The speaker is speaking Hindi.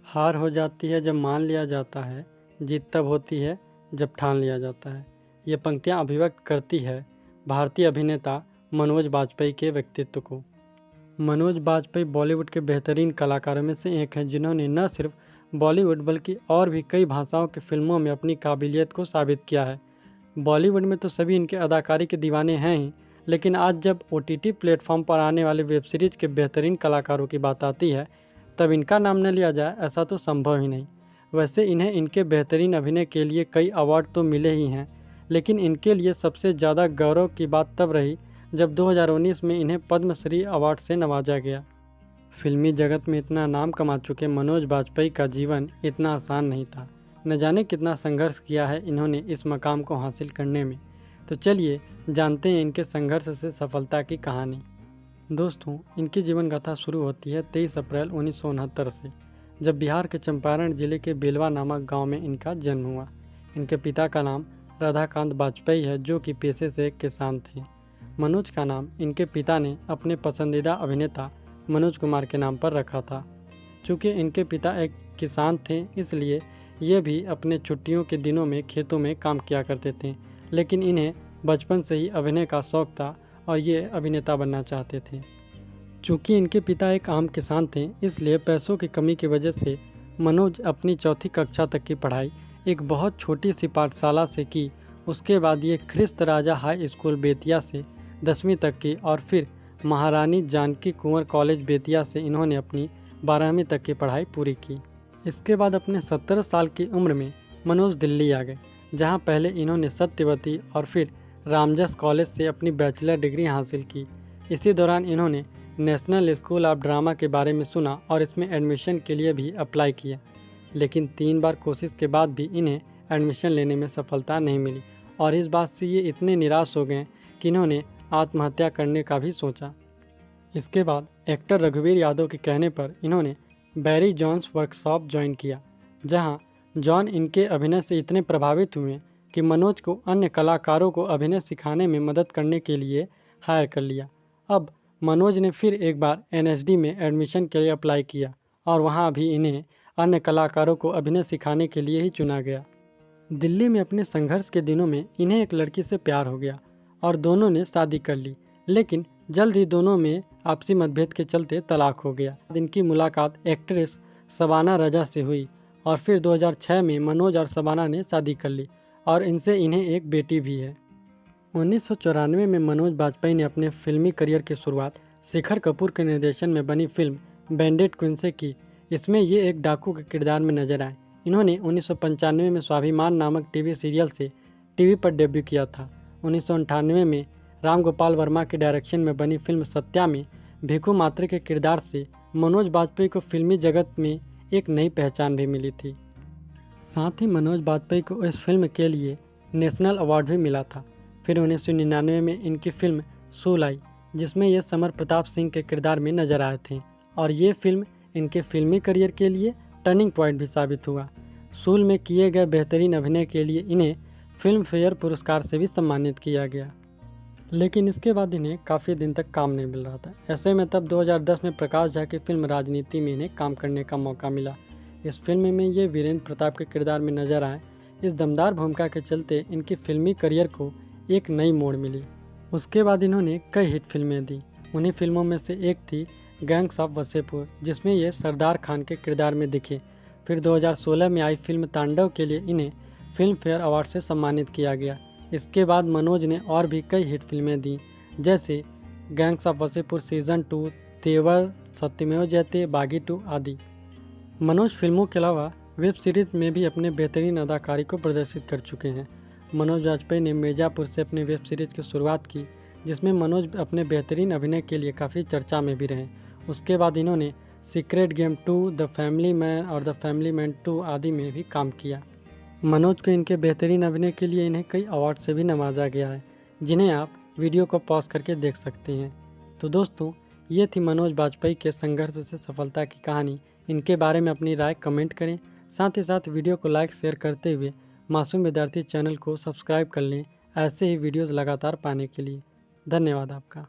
हार हो जाती है जब मान लिया जाता है, जीत तब होती है जब ठान लिया जाता है। ये पंक्तियाँ अभिव्यक्त करती है भारतीय अभिनेता मनोज बाजपेयी के व्यक्तित्व को। मनोज बाजपेयी बॉलीवुड के बेहतरीन कलाकारों में से एक हैं, जिन्होंने न सिर्फ बॉलीवुड बल्कि और भी कई भाषाओं की फिल्मों में अपनी काबिलियत को साबित किया है। बॉलीवुड में तो सभी इनके अदाकारी के दीवाने हैं ही, लेकिन आज जब OTT प्लेटफॉर्म पर आने वाले वेब सीरीज़ के बेहतरीन कलाकारों की बात आती है, तब इनका नाम न लिया जाए ऐसा तो संभव ही नहीं। वैसे इन्हें इनके बेहतरीन अभिनय के लिए कई अवार्ड तो मिले ही हैं, लेकिन इनके लिए सबसे ज़्यादा गौरव की बात तब रही जब 2019 में इन्हें पद्मश्री अवार्ड से नवाजा गया। फिल्मी जगत में इतना नाम कमा चुके मनोज बाजपेयी का जीवन इतना आसान नहीं था। न जाने कितना संघर्ष किया है इन्होंने इस मकाम को हासिल करने में। तो चलिए जानते हैं इनके संघर्ष से सफलता की कहानी। दोस्तों, इनकी जीवन गाथा शुरू होती है 23 अप्रैल 1969 से, जब बिहार के चंपारण जिले के बेलवा नामक गांव में इनका जन्म हुआ। इनके पिता का नाम राधाकांत बाजपेयी है, जो कि पेशे से एक किसान थे। मनोज का नाम इनके पिता ने अपने पसंदीदा अभिनेता मनोज कुमार के नाम पर रखा था। चूँकि इनके पिता एक किसान थे, इसलिए ये भी अपने छुट्टियों के दिनों में खेतों में काम किया करते थे, लेकिन इन्हें बचपन से ही अभिनय का शौक़ था और ये अभिनेता बनना चाहते थे। चूँकि इनके पिता एक आम किसान थे, इसलिए पैसों की कमी की वजह से मनोज अपनी चौथी कक्षा तक की पढ़ाई एक बहुत छोटी सी पाठशाला से की। उसके बाद ये ख्रिस्त राजा हाई स्कूल बेतिया से 10वीं तक की और फिर महारानी जानकी कुंवर कॉलेज बेतिया से इन्होंने अपनी 12वीं तक की पढ़ाई पूरी की। इसके बाद अपने 17 साल की उम्र में मनोज दिल्ली आ गए, जहां पहले इन्होंने सत्यवती और फिर रामजस कॉलेज से अपनी बैचलर डिग्री हासिल की। इसी दौरान इन्होंने नेशनल स्कूल ऑफ ड्रामा के बारे में सुना और इसमें एडमिशन के लिए भी अप्लाई किया, लेकिन 3 बार कोशिश के बाद भी इन्हें एडमिशन लेने में सफलता नहीं मिली और इस बात से ये इतने निराश हो गए कि इन्होंने आत्महत्या करने का भी सोचा। इसके बाद एक्टर रघुवीर यादव के कहने पर इन्होंने बैरी जॉन्स वर्कशॉप ज्वाइन किया, जहां जॉन इनके अभिनय से इतने प्रभावित हुए कि मनोज को अन्य कलाकारों को अभिनय सिखाने में मदद करने के लिए हायर कर लिया। अब मनोज ने फिर एक बार NSD में एडमिशन के लिए अप्लाई किया और वहां भी इन्हें अन्य कलाकारों को अभिनय सिखाने के लिए ही चुना गया। दिल्ली में अपने संघर्ष के दिनों में इन्हें एक लड़की से प्यार हो गया और दोनों ने शादी कर ली, लेकिन जल्द ही दोनों में आपसी मतभेद के चलते तलाक हो गया। इनकी मुलाकात एक्ट्रेस शबाना रजा से हुई और फिर 2006 में मनोज और शबाना ने शादी कर ली और इनसे इन्हें एक बेटी भी है। 1994 में मनोज बाजपेयी ने अपने फिल्मी करियर की शुरुआत शेखर कपूर के निर्देशन में बनी फिल्म बैंडिट क्वीन से की। इसमें ये एक डाकू के किरदार में नजर आए। इन्होंने 1995 में स्वाभिमान नामक टीवी सीरियल से टीवी पर डेब्यू किया था। 1998 में राम गोपाल वर्मा के डायरेक्शन में बनी फिल्म सत्या में भिखू मात्रे के किरदार से मनोज बाजपेयी को फिल्मी जगत में एक नई पहचान भी मिली थी। साथ ही मनोज बाजपेयी को इस फिल्म के लिए नेशनल अवार्ड भी मिला था। फिर 1999 में इनकी फिल्म सूल आई, जिसमें ये समर प्रताप सिंह के किरदार में नजर आए थे और ये फिल्म इनके फिल्मी करियर के लिए टर्निंग पॉइंट भी साबित हुआ। सूल में किए गए बेहतरीन अभिनय के लिए इन्हें फिल्म फेयर पुरस्कार से भी सम्मानित किया गया, लेकिन इसके बाद इन्हें काफ़ी दिन तक काम नहीं मिल रहा था। ऐसे में तब 2010 में प्रकाश झा की फिल्म राजनीति में इन्हें काम करने का मौका मिला। इस फिल्म में ये वीरेंद्र प्रताप के किरदार में नजर आए। इस दमदार भूमिका के चलते इनकी फिल्मी करियर को एक नई मोड़ मिली। उसके बाद इन्होंने कई हिट फिल्में दी। उन्हीं फिल्मों में से एक थी गैंग्स ऑफ वसेपुर, जिसमें ये सरदार खान के किरदार में दिखे। फिर 2016 में आई फिल्म तांडव के लिए इन्हें फिल्म फेयर अवार्ड से सम्मानित किया गया। इसके बाद मनोज ने और भी कई हिट फिल्में दी, जैसे गैंग्स ऑफ वसेपुर सीज़न 2, तेवर, सत्यमेव जयते, बागी 2 आदि। मनोज फिल्मों के अलावा वेब सीरीज में भी अपने बेहतरीन अदाकारी को प्रदर्शित कर चुके हैं। मनोज बाजपेयी ने मिर्ज़ापुर से अपनी वेब सीरीज की शुरुआत की, जिसमें मनोज अपने बेहतरीन अभिनय के लिए काफ़ी चर्चा में भी रहे। उसके बाद इन्होंने secret game 2, the family man और द फैमिली मैन 2 आदि में भी काम किया। मनोज को इनके बेहतरीन अभिनय के लिए इन्हें कई अवार्ड से भी नवाजा गया है, जिन्हें आप वीडियो को पॉज करके देख सकते हैं। तो दोस्तों, ये थी मनोज बाजपेयी के संघर्ष से सफलता की कहानी। इनके बारे में अपनी राय कमेंट करें। साथ ही साथ वीडियो को लाइक शेयर करते हुए मासूम विद्यार्थी चैनल को सब्सक्राइब कर लें ऐसे ही वीडियोज़ लगातार पाने के लिए। धन्यवाद आपका।